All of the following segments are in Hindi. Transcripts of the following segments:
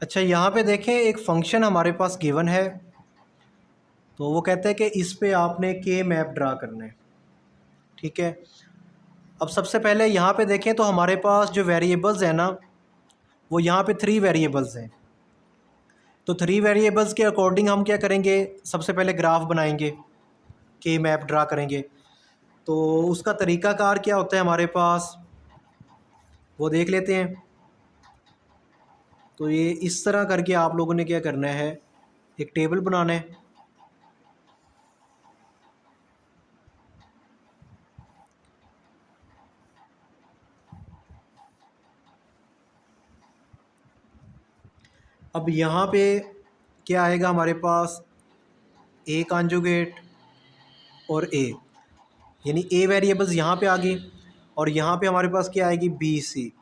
अच्छा, यहाँ पे देखें एक फंक्शन हमारे पास गिवन है, तो वो कहते हैं कि इस पे आपने के मैप ड्रा करना है। ठीक है, अब सबसे पहले यहाँ पे देखें तो हमारे पास जो वेरिएबल्स हैं ना, वो यहाँ पे 3 वेरिएबल्स हैं। तो 3 वेरिएबल्स के अकॉर्डिंग हम क्या करेंगे, सबसे पहले ग्राफ बनाएंगे, के मैप ड्रा करेंगे। तो उसका तरीकाकार क्या होता है हमारे पास, वो देख लेते हैं। तो ये इस तरह करके आप लोगों ने क्या करना है, एक टेबल बनाना है। अब यहाँ पे क्या आएगा हमारे पास, ए कॉन्जुगेट और ए, यानी ए वेरिएबल्स यहाँ पे आ गई, और यहाँ पे हमारे पास क्या आएगी, बी सी,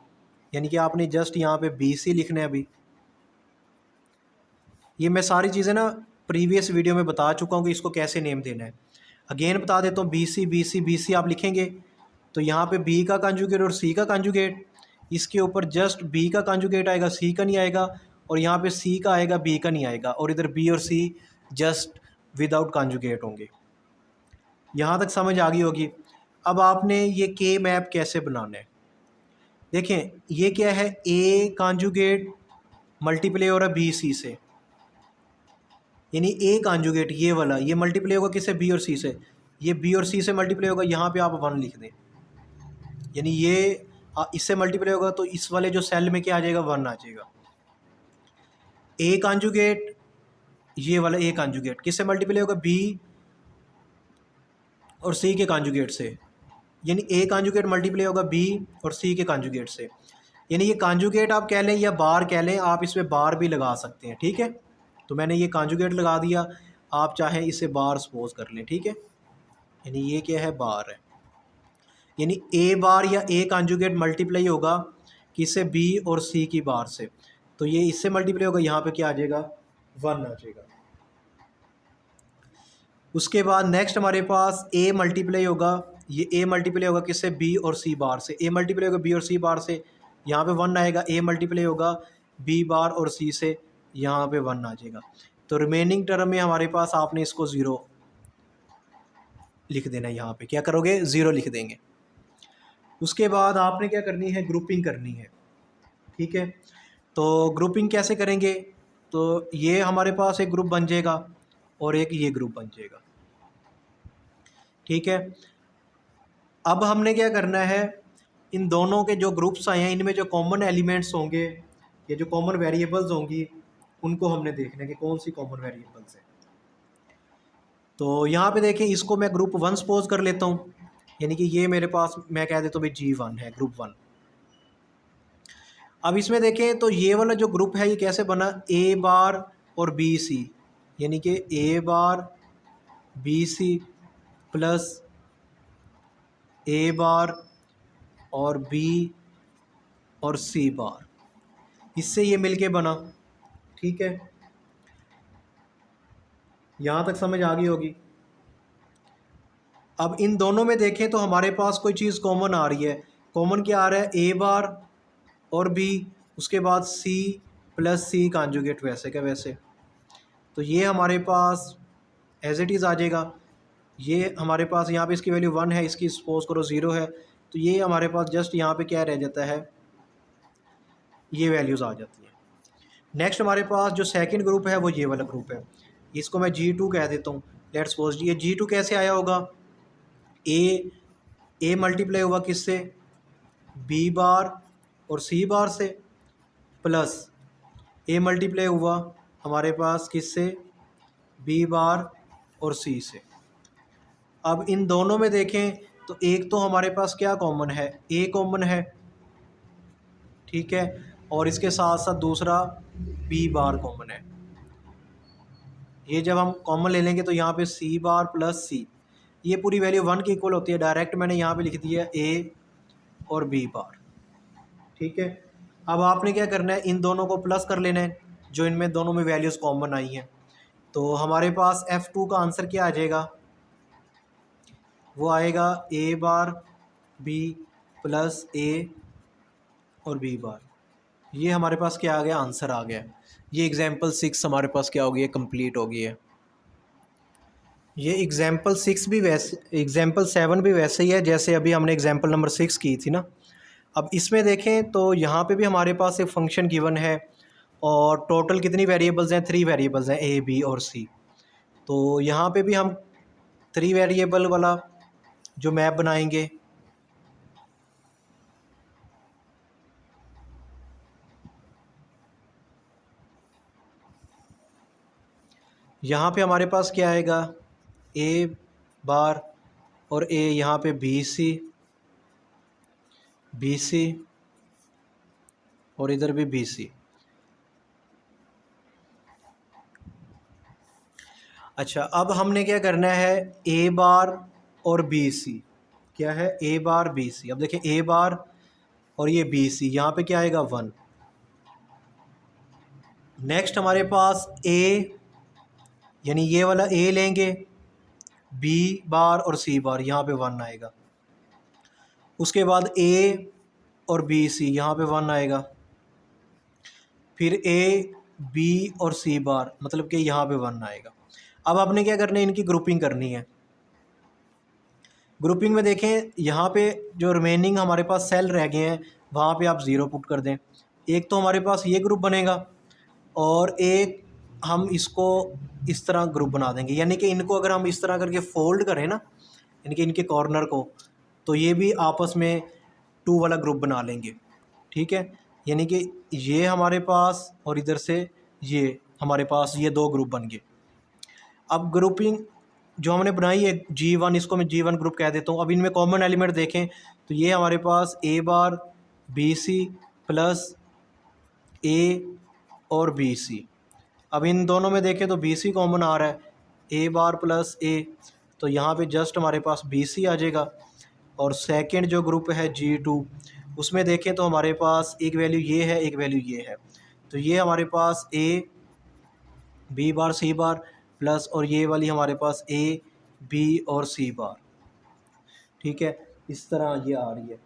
यानी कि आपने जस्ट यहाँ पे बी सी लिखना है। अभी ये मैं सारी चीज़ें ना प्रीवियस वीडियो में बता चुका हूँ कि इसको कैसे नेम देना है। अगेन बता देता हूँ, B C B C B C आप लिखेंगे तो यहाँ पे बी का कॉन्जुगेट और सी का कॉन्जुगेट, इसके ऊपर जस्ट बी का कॉन्जुगेट आएगा, सी का नहीं आएगा, और यहाँ पे सी का आएगा, बी का नहीं आएगा, और इधर बी और सी जस्ट विदाउट कॉन्जुगेट होंगे। यहाँ तक समझ आ गई होगी। अब आपने ये के मैप कैसे बनाना है, देखें ये क्या है, ए कॉन्जुगेट मल्टीप्लाई हो रहा है बी सी से, यानी ए कॉन्जुगेट ये वाला, ये मल्टीप्लाई होगा किससे, बी और सी से, ये बी और सी से मल्टीप्लाई होगा, यहाँ पे आप 1 लिख दें, यानी ये इससे मल्टीप्लाई होगा तो इस वाले जो सेल में क्या आ जाएगा, 1 आ जाएगा। ए कॉन्जुगेट, ये वाला ए कॉन्जुगेट किससे मल्टीप्लाई होगा, बी और सी के कॉन्जुगेट से, यानी ए कॉन्जुगेट मल्टीप्लाई होगा बी और सी के कॉन्जुगेट से, यानी ये कॉन्जुगेट आप कह लें या बार कह लें, आप इसमें बार भी लगा सकते हैं। ठीक है, तो मैंने ये कॉन्जुगेट लगा दिया, आप चाहें इसे बार सपोज कर लें। ठीक है, यानी ये क्या है, बार है, यानी ए बार या ए कॉन्जुगेट मल्टीप्लाई होगा किससे, बी और सी की बार से, तो ये इससे मल्टीप्लाई होगा, यहाँ पे क्या आ जाएगा, 1 आ जाएगा। उसके बाद नेक्स्ट हमारे पास ए मल्टीप्लाई होगा, ये ए मल्टीप्लाई होगा किससे, बी और सी बार से, ए मल्टीप्लाई होगा बी और सी बार से, यहाँ पे 1 आएगा, ए मल्टीप्लाई होगा बी बार और सी से, यहाँ पे 1 आ जाएगा। तो रिमेनिंग टर्म में हमारे पास आपने इसको 0 लिख देना है, यहाँ पे क्या करोगे, 0 लिख देंगे। उसके बाद आपने क्या करनी है, ग्रुपिंग करनी है। ठीक है, तो ग्रुपिंग कैसे करेंगे, तो ये हमारे पास एक ग्रुप बन जाएगा और एक ये ग्रुप बन जाएगा। ठीक है, अब हमने क्या करना है, इन दोनों के जो ग्रुप्स आए हैं इनमें जो कॉमन एलिमेंट्स होंगे या जो कॉमन वेरिएबल्स होंगी उनको हमने देखना है कि कौन सी कॉमन वेरिएबल्स है। तो यहाँ पे देखें, इसको मैं ग्रुप 1 सपोज कर लेता हूँ, यानी कि ये मेरे पास मैं कह देता हूँ भाई G1 है, ग्रुप 1। अब इसमें देखें तो ये वाला जो ग्रुप है ये कैसे बना, ए बार और बी सी, यानी कि ए बार बी सी प्लस ए बार और बी और सी बार, इससे ये मिलके बना। ठीक है, यहाँ तक समझ आ गई होगी। अब इन दोनों में देखें तो हमारे पास कोई चीज़ कॉमन आ रही है, कॉमन क्या आ रहा है, ए बार और बी, उसके बाद सी प्लस सी कॉन्जुगेट वैसे का वैसे, तो ये हमारे पास एज इट इज़ आ जाएगा। ये हमारे पास यहाँ पे इसकी वैल्यू 1 है, इसकी सपोज करो 0 है, तो ये हमारे पास जस्ट यहाँ पे क्या रह जाता है, ये वैल्यूज़ आ जाती हैं। नेक्स्ट हमारे पास जो सेकंड ग्रुप है वो ये वाला ग्रुप है, इसको मैं G2 कह देता हूँ। लेट्स सपोज ये G2 कैसे आया होगा, ए मल्टीप्लाई हुआ किससे, बी बार और सी बार से, प्लस ए मल्टीप्लाई हुआ हमारे पास किससे, बी बार और सी से। अब इन दोनों में देखें तो एक तो हमारे पास क्या कॉमन है, ए कॉमन है। ठीक है, और इसके साथ साथ दूसरा बी बार कॉमन है। ये जब हम कॉमन ले लेंगे तो यहाँ पे सी बार प्लस सी, ये पूरी वैल्यू 1 की इक्वल होती है, डायरेक्ट मैंने यहाँ पे लिख दिया ए और बी बार। ठीक है, अब आपने क्या करना है, इन दोनों को प्लस कर लेना है जो इनमें दोनों में वैल्यूज़ कॉमन आई हैं। तो हमारे पास F2 का आंसर क्या आ जाएगा, वो आएगा ए बार बी प्लस ए और बी बार, ये हमारे पास क्या आ गया, आंसर आ गया। ये एग्ज़ाम्पल 6 हमारे पास क्या हो गई है, कंप्लीट हो गई है। ये एग्ज़ाम्पल 6 भी वैसे, एग्ज़ाम्पल 7 भी वैसे ही है जैसे अभी हमने एग्ज़ाम्पल नंबर 6 की थी ना। अब इसमें देखें तो यहाँ पे भी हमारे पास एक फंक्शन गिवन है और टोटल कितनी वेरिएबल्स हैं, 3 वेरिएबल्स हैं, ए बी और सी। तो यहाँ पे भी हम 3 वेरिएबल वाला जो मैप बनाएंगे, यहाँ पे हमारे पास क्या आएगा, ए बार और ए, यहाँ पे बी सी और इधर भी बी सी। अच्छा, अब हमने क्या करना है, ए बार और बी सी, क्या है, ए बार बी सी। अब देखिए ए बार और ये बी सी, यहाँ पे क्या आएगा 1। नेक्स्ट हमारे पास ए, यानी ये वाला ए लेंगे, बी बार और सी बार, यहाँ पे 1 आएगा। उसके बाद ए और बी सी, यहाँ पे 1 आएगा। फिर ए बी और सी बार, मतलब कि यहाँ पे 1 आएगा। अब आपने क्या करना है, इनकी ग्रुपिंग करनी है। ग्रुपिंग में देखें, यहाँ पे जो रिमेनिंग हमारे पास सेल रह गए हैं वहाँ पे आप 0 पुट कर दें। एक तो हमारे पास ये ग्रुप बनेगा और एक हम इसको इस तरह ग्रुप बना देंगे, यानी कि इनको अगर हम इस तरह करके फोल्ड करें ना, यानी कि इनके कॉर्नर को, तो ये भी आपस में 2 वाला ग्रुप बना लेंगे। ठीक है, यानी कि ये हमारे पास और इधर से ये हमारे पास, ये 2 ग्रुप बन गए। अब ग्रुपिंग जो हमने बनाई है G1, इसको मैं G1 ग्रुप कह देता हूँ। अब इनमें कॉमन एलिमेंट देखें तो ये हमारे पास ए बार बी सी प्लस ए और बी सी। अब इन दोनों में देखें तो बी सी कॉमन आ रहा है, ए बार प्लस ए, तो यहाँ पे जस्ट हमारे पास बी सी आ जाएगा। और सेकंड जो ग्रुप है G2, उसमें देखें तो हमारे पास एक वैल्यू ये है, एक वैल्यू ये है, तो ये हमारे पास A B bar C bar plus और ये वाली हमारे पास ए बी और सी बार। ठीक है, इस तरह ये आ रही है।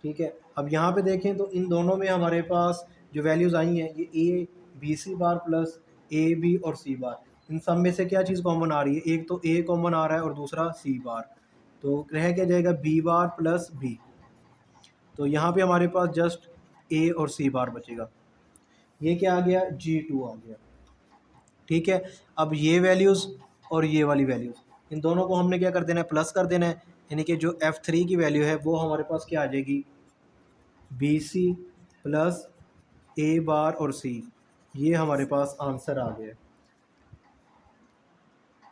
ठीक है, अब यहाँ पे देखें तो इन दोनों में हमारे पास जो वैल्यूज़ आई हैं, ये A B C bar plus A B और सी बार, इन सब में से क्या चीज़ कॉमन आ रही है, एक तो ए कॉमन आ रहा है और दूसरा सी बार, तो रह क्या जाएगा बी बार प्लस बी। तो यहाँ पे हमारे पास जस्ट ए और सी बार बचेगा। ये क्या आ गया, G2 आ गया। ठीक है, अब ये वैल्यूज़ और ये वाली वैल्यूज़, इन दोनों को हमने क्या कर देना है, प्लस कर देना है, यानी कि जो F3 की वैल्यू है वो हमारे पास क्या आ जाएगी, बी सी प्लस ए बार और सी। ये हमारे पास आंसर आ गया।